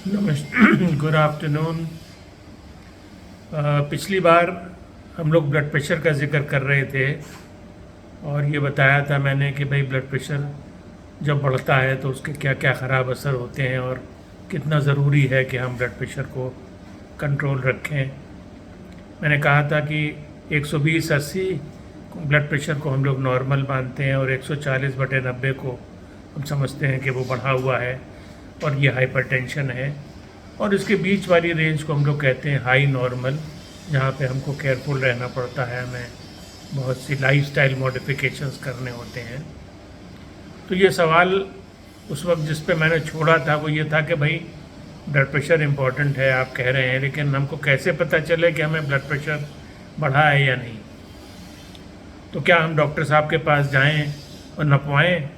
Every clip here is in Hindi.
Good afternoon. पिछली बार हम लोग ब्लड प्रेशर का जिक्र कर रहे थे और ये बताया था मैंने कि भाई ब्लड प्रेशर जब बढ़ता है तो उसके क्या क्या ख़राब असर होते हैं और कितना ज़रूरी है कि हम ब्लड प्रेशर को कंट्रोल रखें। मैंने कहा था कि 120/80 ब्लड प्रेशर को हम लोग नॉर्मल मानते हैं और 140/90 को हम समझते हैं कि वो बढ़ा हुआ है और ये हाइपरटेंशन है, और इसके बीच वाली रेंज को हम लोग कहते हैं हाई नॉर्मल, जहाँ पे हमको केयरफुल रहना पड़ता है, हमें बहुत सी लाइफस्टाइल मॉडिफिकेशंस करने होते हैं। तो ये सवाल उस वक्त जिस पे मैंने छोड़ा था वो ये था कि भाई ब्लड प्रेशर इम्पॉर्टेंट है आप कह रहे हैं, लेकिन हमको कैसे पता चले कि हमें ब्लड प्रेशर बढ़ा है या नहीं। तो क्या हम डॉक्टर साहब के पास जाएं और नपवाएं?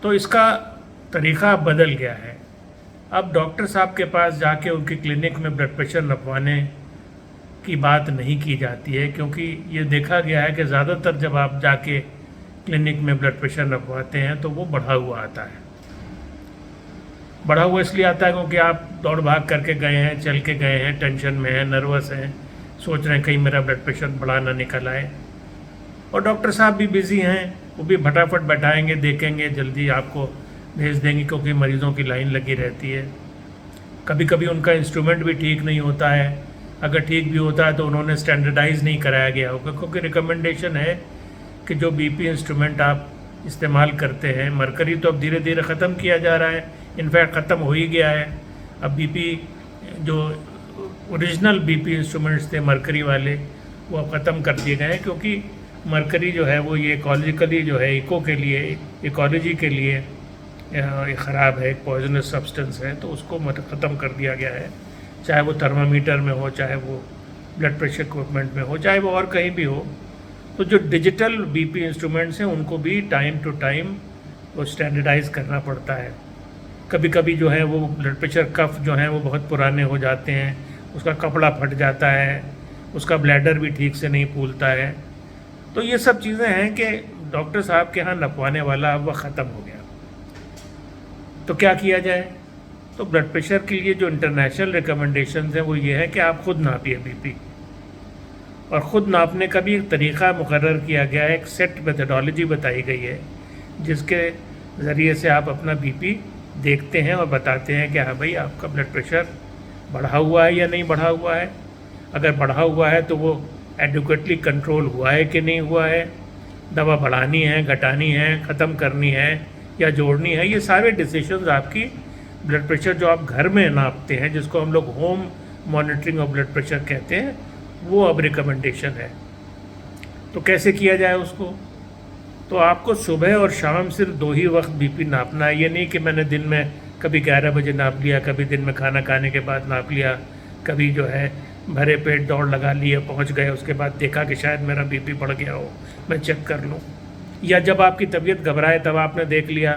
तो इसका तरीक़ा बदल गया है। अब डॉक्टर साहब के पास जाके उनकी क्लिनिक में ब्लड प्रेशर नपवाने की बात नहीं की जाती है, क्योंकि ये देखा गया है कि ज़्यादातर जब आप जाके क्लिनिक में ब्लड प्रेशर नपवाते हैं तो वो बढ़ा हुआ आता है। बढ़ा हुआ इसलिए आता है क्योंकि आप दौड़ भाग करके गए हैं, चल के गए हैं, टेंशन में हैं, नर्वस हैं, सोच रहे हैं कहीं मेरा ब्लड प्रेशर बढ़ा ना निकल आए। और डॉक्टर साहब भी बिज़ी हैं, वो भी फटाफट बैठाएंगे, देखेंगे, जल्दी आपको भेज देंगे क्योंकि मरीज़ों की लाइन लगी रहती है। कभी कभी उनका इंस्ट्रूमेंट भी ठीक नहीं होता है, अगर ठीक भी होता है तो उन्होंने स्टैंडर्डाइज़ नहीं कराया गया होगा, क्योंकि रिकमेंडेशन है कि जो बीपी इंस्ट्रूमेंट आप इस्तेमाल करते हैं, मरकरी तो अब धीरे धीरे ख़त्म किया जा रहा है, इनफैक्ट ख़त्म हो ही गया है। अब बीपी जो ओरिजिनल बीपी इंस्ट्रूमेंट्स थे मरकरी वाले वो अब ख़त्म कर दिए गए हैं, क्योंकि मरकरी जो है वो ये इकोलॉजिकली जो है इकोलॉजी के लिए ये ख़राब है, एक पॉइजनस सब्सटेंस है, तो उसको ख़त्म कर दिया गया है। चाहे वो थर्मामीटर में हो, चाहे वो ब्लड प्रेशर इक्विपमेंट में हो, चाहे वो और कहीं भी हो। तो जो डिजिटल बीपी इंस्ट्रूमेंट्स हैं उनको भी टाइम टू टाइम वो स्टैंडर्डाइज़ करना पड़ता है। कभी कभी जो है वो ब्लड प्रेशर कफ जो है वो बहुत पुराने हो जाते हैं, उसका कपड़ा फट जाता है, उसका ब्लैडर भी ठीक से नहीं फूलता है। तो ये सब चीज़ें हैं कि डॉक्टर साहब के यहाँ नपवाने वाला अब वह ख़त्म हो गया। तो क्या किया जाए? तो ब्लड प्रेशर के लिए जो इंटरनेशनल रिकमेंडेशंस हैं वो ये है कि आप ख़ुद नापिए बीपी, और ख़ुद नापने का भी एक तरीक़ा मुकर्रर किया गया है, एक सेट मेथडोलॉजी बताई गई है जिसके ज़रिए से आप अपना बीपी देखते हैं और बताते हैं कि हाँ भाई आपका ब्लड प्रेशर बढ़ा हुआ है या नहीं बढ़ा हुआ है। अगर बढ़ा हुआ है तो वो एडुकेटली कंट्रोल हुआ है कि नहीं हुआ है, दवा बढ़ानी है, घटानी है, ख़त्म करनी है या जोड़नी है। ये सारे डिसीजंस आपकी ब्लड प्रेशर जो आप घर में नापते हैं, जिसको हम लोग home monitoring of blood pressure कहते हैं, वो अब रिकमेंडेशन है। तो कैसे किया जाए उसको? तो आपको सुबह और शाम सिर्फ 2 ही वक्त बीपी नापना है। ये नहीं कि मैंने दिन में कभी 11 बजे नाप लिया, कभी दिन में खाना खाने के बाद नाप लिया, कभी जो है भरे पेट दौड़ लगा लिए, पहुंच गए, उसके बाद देखा कि शायद मेरा बीपी बढ़ गया हो, मैं चेक कर लूँ। या जब आपकी तबीयत घबराए तब आपने देख लिया।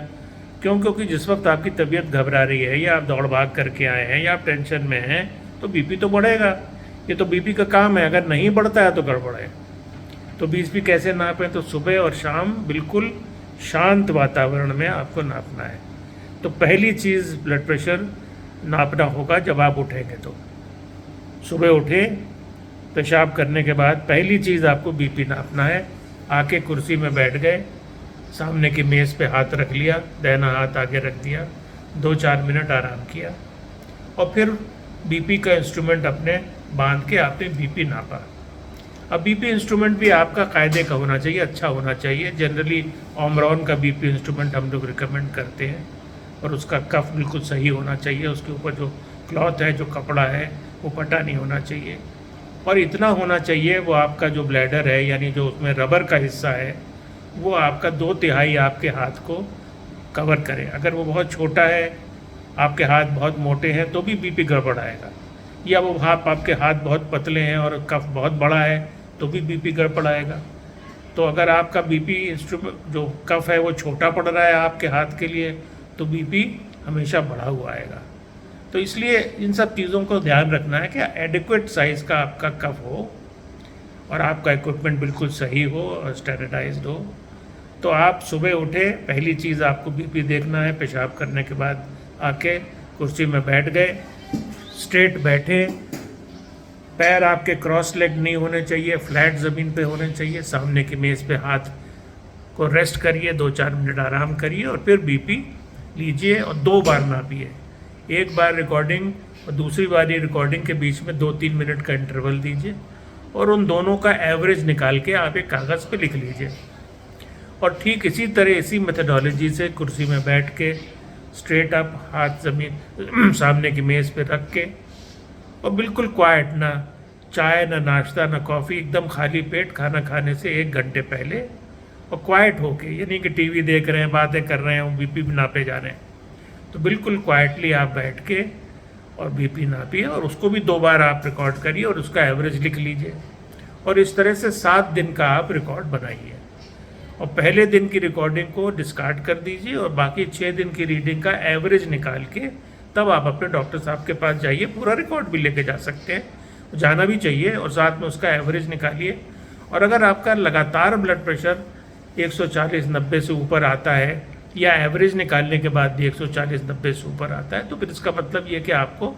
क्यों? क्योंकि जिस वक्त आपकी तबीयत घबरा रही है या आप दौड़ भाग करके आए हैं या आप टेंशन में हैं तो बीपी तो बढ़ेगा। ये तो बीपी का काम है, अगर नहीं बढ़ता है तो गड़बड़ है। तो बीपी कैसे नापें? तो सुबह और शाम बिल्कुल शांत वातावरण में आपको नापना है। तो पहली चीज़ ब्लड प्रेशर नापना होगा जब आप उठेंगे। तो सुबह उठे, पेशाब करने के बाद पहली चीज़ आपको बीपी नापना है। आके कुर्सी में बैठ गए, सामने की मेज़ पे हाथ रख लिया, दाहिना हाथ आगे रख दिया, 2-4 मिनट आराम किया और फिर बीपी का इंस्ट्रूमेंट अपने बांध के आपने बीपी नापा। अब बीपी इंस्ट्रूमेंट भी आपका कायदे का होना चाहिए, अच्छा होना चाहिए। जनरली ओमरॉन का बीपी इंस्ट्रूमेंट हम लोग रिकमेंड करते हैं और उसका कफ बिल्कुल सही होना चाहिए, उसके ऊपर जो क्लॉथ है, जो कपड़ा है, वो फटा नहीं होना चाहिए। और इतना होना चाहिए वो आपका जो ब्लैडर है, यानी जो उसमें रबर का हिस्सा है, वो आपका 2/3 आपके हाथ को कवर करे। अगर वो बहुत छोटा है, आपके हाथ बहुत मोटे हैं, तो भी बीपी गड़बड़ आएगा। या वो आपके हाथ बहुत पतले हैं और कफ बहुत बड़ा है, तो भी बीपी गड़बड़ आएगा। तो अगर आपका बीपी इंस्ट्रूमेंट जो कफ है वो छोटा पड़ रहा है आपके हाथ के लिए, तो बीपी हमेशा बढ़ा हुआ आएगा। तो इसलिए इन सब चीज़ों को ध्यान रखना है कि एडिक्वेट साइज़ का आपका कफ हो और आपका इक्विपमेंट बिल्कुल सही हो और स्टैंडर्डाइज्ड हो। तो आप सुबह उठे, पहली चीज़ आपको बीपी देखना है, पेशाब करने के बाद आके कुर्सी में बैठ गए, स्ट्रेट बैठे, पैर आपके क्रॉस लेग नहीं होने चाहिए, फ्लैट ज़मीन पे होने चाहिए, सामने की मेज़ पे हाथ को रेस्ट करिए, 2-4 मिनट आराम करिए और फिर बीपी लीजिए और 2 बार नापिए। एक बार रिकॉर्डिंग और दूसरी बारी रिकॉर्डिंग के बीच में 2-3 मिनट का इंटरवल दीजिए और उन दोनों का एवरेज निकाल के आप एक कागज़ पे लिख लीजिए। और ठीक इसी तरह इसी मेथडोलॉजी से कुर्सी में बैठ के स्ट्रेट अप, हाथ ज़मीन सामने की मेज़ पे रख के और बिल्कुल क्वाइट, ना चाय ना नाश्ता ना कॉफ़ी, एकदम खाली पेट खाना खाने से 1 घंटे पहले और क्वाइट होके, ये नहीं कि टीवी देख रहे हैं, बातें कर रहे हैं, बीपी भी नापे जा रहे हैं, तो बिल्कुल क्वाइटली आप बैठ के और बीपी नापिए और उसको भी 2 बार आप रिकॉर्ड करिए और उसका एवरेज लिख लीजिए। और इस तरह से 7 दिन का आप रिकॉर्ड बनाइए और पहले दिन की रिकॉर्डिंग को डिस्कार्ड कर दीजिए और बाकी 6 दिन की रीडिंग का एवरेज निकाल के तब आप अपने डॉक्टर साहब के पास जाइए। पूरा रिकॉर्ड भी लेके जा सकते हैं, जाना भी चाहिए और साथ में उसका एवरेज निकालिए। और अगर आपका लगातार ब्लड प्रेशर 140-90 से ऊपर आता है या एवरेज निकालने के बाद भी 140-90 से ऊपर आता है, तो फिर इसका मतलब ये कि आपको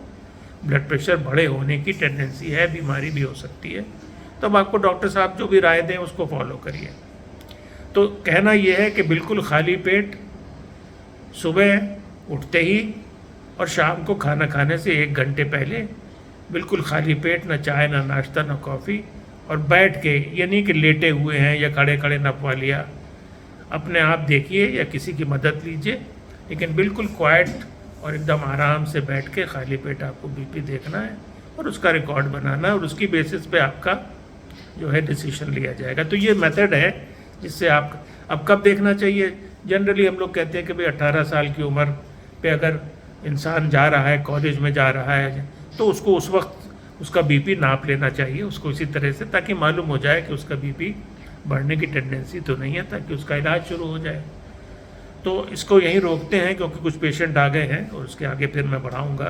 ब्लड प्रेशर बढ़े होने की टेंडेंसी है, बीमारी भी हो सकती है। तब आपको डॉक्टर साहब जो भी राय दें उसको फॉलो करिए। तो कहना यह है कि बिल्कुल खाली पेट सुबह उठते ही और शाम को खाना खाने से 1 घंटे पहले बिल्कुल खाली पेट, ना चाय ना नाश्ता ना कॉफ़ी, और बैठ के, ये नहीं कि लेटे हुए हैं या खड़े खड़े नपवा लिया, अपने आप देखिए या किसी की मदद लीजिए, लेकिन बिल्कुल क्वाइट और एकदम आराम से बैठ के खाली पेट आपको बीपी देखना है और उसका रिकॉर्ड बनाना है और उसकी बेसिस पे आपका जो है डिसीजन लिया जाएगा। तो ये मेथड है जिससे आप, अब कब देखना चाहिए, जनरली हम लोग कहते हैं कि भाई 18 साल की उम्र पे अगर इंसान जा रहा है, कॉलेज में जा रहा है, तो उसको उस वक्त उसका बीपी नाप लेना चाहिए उसको इसी तरह से, ताकि मालूम हो जाए कि उसका बीपी बढ़ने की टेंडेंसी तो नहीं है, ताकि उसका इलाज शुरू हो जाए। तो इसको यहीं रोकते हैं क्योंकि कुछ पेशेंट आ गए हैं और उसके आगे फिर मैं बढ़ाऊँगा,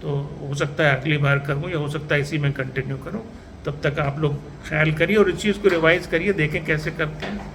तो हो सकता है अगली बार करूँ या हो सकता है इसी में कंटिन्यू करूँ। तब तक आप लोग ख्याल करिए और इस चीज़ को रिवाइज़ करिए, देखें कैसे करते हैं।